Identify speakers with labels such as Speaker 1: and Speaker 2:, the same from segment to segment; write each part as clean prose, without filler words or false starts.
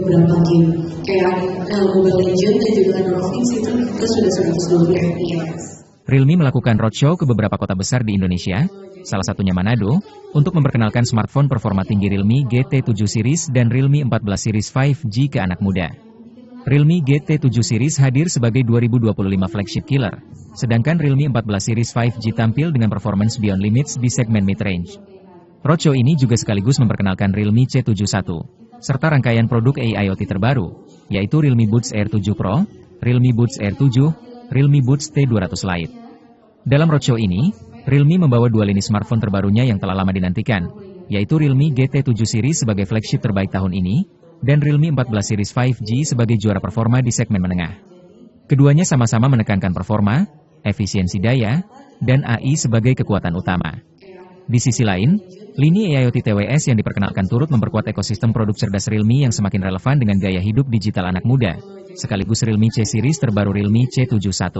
Speaker 1: beberapa game kayak Mobile Legends dan juga Honor of Kings itu kita sudah 120 FPS.
Speaker 2: Realme melakukan roadshow ke beberapa kota besar di Indonesia, salah satunya Manado, untuk memperkenalkan smartphone performa tinggi Realme GT7 Series dan Realme 14 Series 5G ke anak muda. Realme GT7 Series hadir sebagai 2025 flagship killer, sedangkan Realme 14 Series 5G tampil dengan performance beyond limits di segmen mid-range. Roadshow ini juga sekaligus memperkenalkan Realme C71, serta rangkaian produk AIoT terbaru, yaitu Realme Buds Air 7 Pro, Realme Buds Air 7, Realme Buds T200 Lite. Dalam roadshow ini, Realme membawa dua lini smartphone terbarunya yang telah lama dinantikan, yaitu Realme GT7 Series sebagai flagship terbaik tahun ini, dan Realme 14 Series 5G sebagai juara performa di segmen menengah. Keduanya sama-sama menekankan performa, efisiensi daya, dan AI sebagai kekuatan utama. Di sisi lain, lini AIoT TWS yang diperkenalkan turut memperkuat ekosistem produk cerdas Realme yang semakin relevan dengan gaya hidup digital anak muda, sekaligus Realme C Series terbaru Realme C71.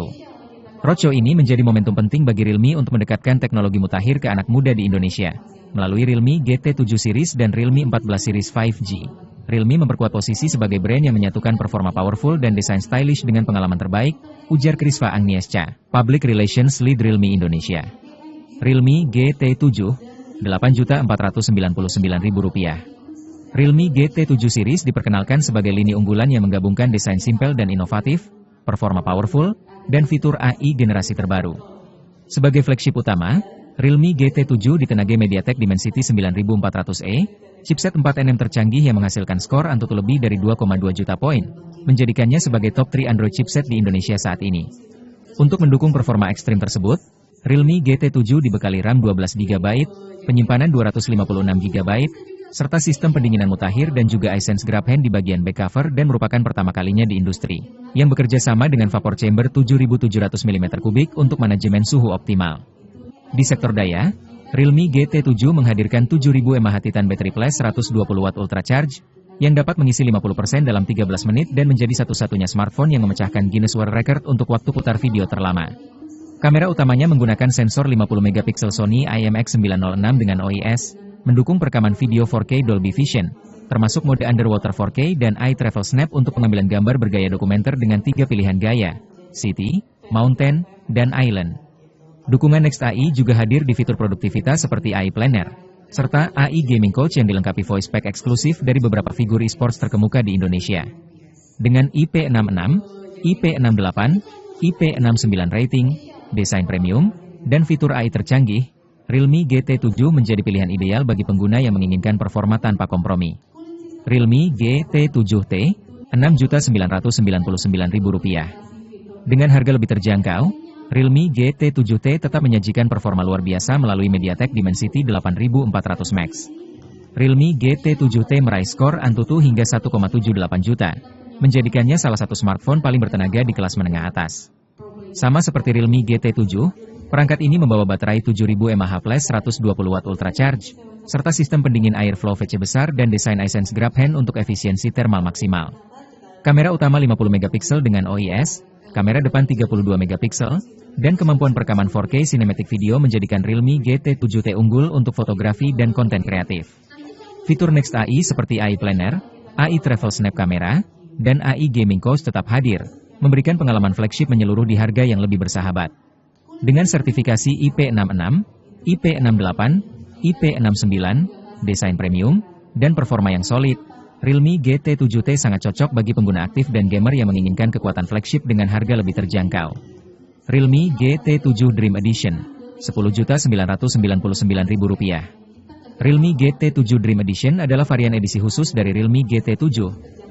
Speaker 2: Roadshow ini menjadi momentum penting bagi Realme untuk mendekatkan teknologi mutakhir ke anak muda di Indonesia, melalui Realme GT7 Series dan Realme 14 Series 5G. Realme memperkuat posisi sebagai brand yang menyatukan performa powerful dan desain stylish dengan pengalaman terbaik, ujar Krisva Agnieszka, Public Relations Lead Realme Indonesia. Realme GT7, Rp8.499.000. Realme GT7 Series diperkenalkan sebagai lini unggulan yang menggabungkan desain simpel dan inovatif, performa powerful, dan fitur AI generasi terbaru. Sebagai flagship utama, Realme GT7 ditenagai MediaTek Dimensity 9400E, chipset 4nm tercanggih yang menghasilkan skor Antutu lebih dari 2,2 juta poin, menjadikannya sebagai top 3 Android chipset di Indonesia saat ini. Untuk mendukung performa ekstrim tersebut, Realme GT7 dibekali RAM 12GB, penyimpanan 256GB, serta sistem pendinginan mutakhir dan juga iSense GrabHand di bagian back cover dan merupakan pertama kalinya di industri, yang bekerja sama dengan vapor chamber 7700 mm3 untuk manajemen suhu optimal. Di sektor daya, Realme GT7 menghadirkan 7000 mAh Titan Battery Plus 120W Ultra Charge, yang dapat mengisi 50% dalam 13 menit dan menjadi satu-satunya smartphone yang memecahkan Guinness World Record untuk waktu putar video terlama. Kamera utamanya menggunakan sensor 50MP Sony IMX906 dengan OIS, mendukung perekaman video 4K Dolby Vision, termasuk mode Underwater 4K dan Eye Travel Snap untuk pengambilan gambar bergaya dokumenter dengan 3 pilihan gaya, City, Mountain, dan Island. Dukungan Next AI juga hadir di fitur produktivitas seperti AI Planner, serta AI Gaming Coach yang dilengkapi voice pack eksklusif dari beberapa figur e-sports terkemuka di Indonesia. Dengan IP66, IP68, IP69 rating, desain premium, dan fitur AI tercanggih, Realme GT7 menjadi pilihan ideal bagi pengguna yang menginginkan performa tanpa kompromi. Realme GT7T, Rp6.999.000. Dengan harga lebih terjangkau, Realme GT7T tetap menyajikan performa luar biasa melalui MediaTek Dimensity 8400 Max. Realme GT7T meraih skor Antutu hingga 1,78 juta, menjadikannya salah satu smartphone paling bertenaga di kelas menengah atas. Sama seperti Realme GT7, perangkat ini membawa baterai 7000 mAh plus 120W Ultra Charge, serta sistem pendingin airflow VC besar dan desain iSense GrabHand untuk efisiensi thermal maksimal. Kamera utama 50MP dengan OIS, kamera depan 32MP, dan kemampuan perekaman 4K Cinematic Video menjadikan Realme GT7T unggul untuk fotografi dan konten kreatif. Fitur Next AI seperti AI Planner, AI Travel Snap Camera, dan AI Gaming Coach tetap hadir, memberikan pengalaman flagship menyeluruh di harga yang lebih bersahabat. Dengan sertifikasi IP66, IP68, IP69, desain premium, dan performa yang solid, Realme GT7T sangat cocok bagi pengguna aktif dan gamer yang menginginkan kekuatan flagship dengan harga lebih terjangkau. Realme GT7 Dream Edition, Rp10.999.000. Realme GT7 Dream Edition adalah varian edisi khusus dari Realme GT7,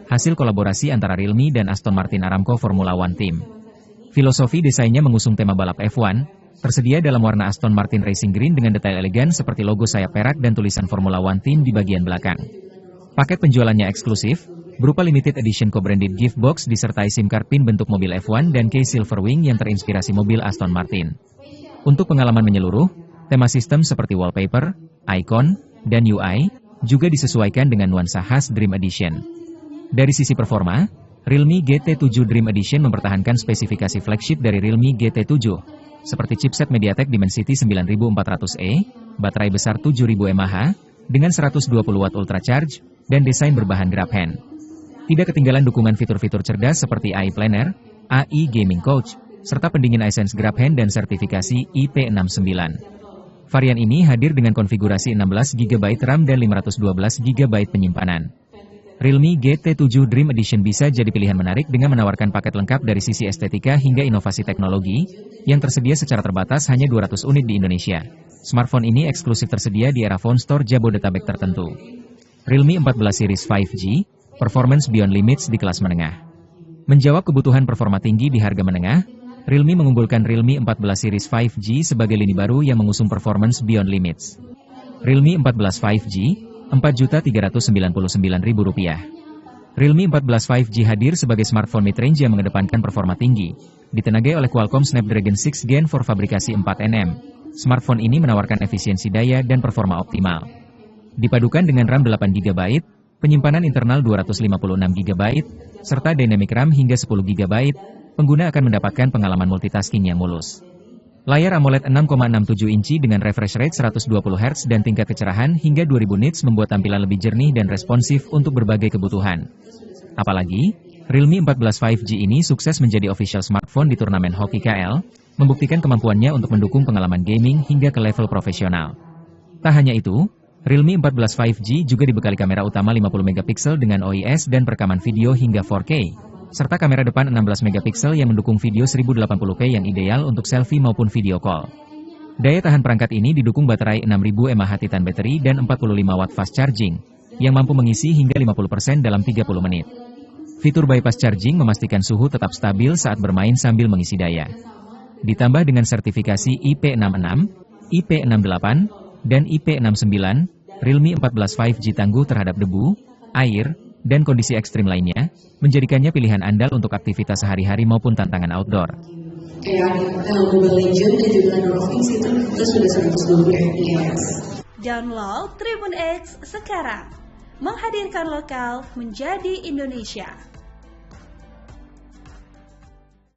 Speaker 2: hasil kolaborasi antara Realme dan Aston Martin Aramco Formula One Team. Filosofi desainnya mengusung tema balap F1, tersedia dalam warna Aston Martin Racing Green dengan detail elegan seperti logo sayap perak dan tulisan Formula One Team di bagian belakang. Paket penjualannya eksklusif, berupa limited edition co-branded gift box disertai SIM card pin bentuk mobil F1 dan case silver wing yang terinspirasi mobil Aston Martin. Untuk pengalaman menyeluruh, tema sistem seperti wallpaper, icon, dan UI juga disesuaikan dengan nuansa khas Dream Edition. Dari sisi performa, Realme GT7 Dream Edition mempertahankan spesifikasi flagship dari Realme GT7, seperti chipset MediaTek Dimensity 9400E, baterai besar 7000 mAh, dengan 120W Ultra Charge, dan desain berbahan GrabHand. Tidak ketinggalan dukungan fitur-fitur cerdas seperti AI Planner, AI Gaming Coach, serta pendingin iSense GrabHand dan sertifikasi IP69. Varian ini hadir dengan konfigurasi 16GB RAM dan 512GB penyimpanan. Realme GT7 Dream Edition bisa jadi pilihan menarik dengan menawarkan paket lengkap dari sisi estetika hingga inovasi teknologi, yang tersedia secara terbatas hanya 200 unit di Indonesia. Smartphone ini eksklusif tersedia di era phone store Jabodetabek tertentu. Realme 14 series 5G, performance beyond limits di kelas menengah. Menjawab kebutuhan performa tinggi di harga menengah, Realme mengunggulkan Realme 14 series 5G sebagai lini baru yang mengusung performance beyond limits. Realme 14 5G, Rp4.399.000. Realme 14 5G hadir sebagai smartphone mid-range yang mengedepankan performa tinggi. Ditenagai oleh Qualcomm Snapdragon 6 Gen 4 fabrikasi 4nm, smartphone ini menawarkan efisiensi daya dan performa optimal. Dipadukan dengan RAM 8GB, penyimpanan internal 256GB, serta dynamic RAM hingga 10GB, pengguna akan mendapatkan pengalaman multitasking yang mulus. Layar AMOLED 6,67 inci dengan refresh rate 120Hz dan tingkat kecerahan hingga 2000 nits membuat tampilan lebih jernih dan responsif untuk berbagai kebutuhan. Apalagi, Realme 14 5G ini sukses menjadi official smartphone di turnamen hoki KL, membuktikan kemampuannya untuk mendukung pengalaman gaming hingga ke level profesional. Tak hanya itu, Realme 14 5G juga dibekali kamera utama 50MP dengan OIS dan perekaman video hingga 4K. Serta kamera depan 16MP yang mendukung video 1080p yang ideal untuk selfie maupun video call. Daya tahan perangkat ini didukung baterai 6000 mAh Titan battery dan 45W fast charging, yang mampu mengisi hingga 50% dalam 30 menit. Fitur bypass charging memastikan suhu tetap stabil saat bermain sambil mengisi daya. Ditambah dengan sertifikasi IP66, IP68, dan IP69, Realme 14 5G tangguh terhadap debu, air, dan kondisi ekstrim lainnya, menjadikannya pilihan andal untuk aktivitas sehari-hari maupun tantangan outdoor.
Speaker 1: Kayak Mobile Legends dan juga Underdog Things itu kita sudah 120 FPS.
Speaker 3: Download Tribun X sekarang, menghadirkan lokal menjadi Indonesia.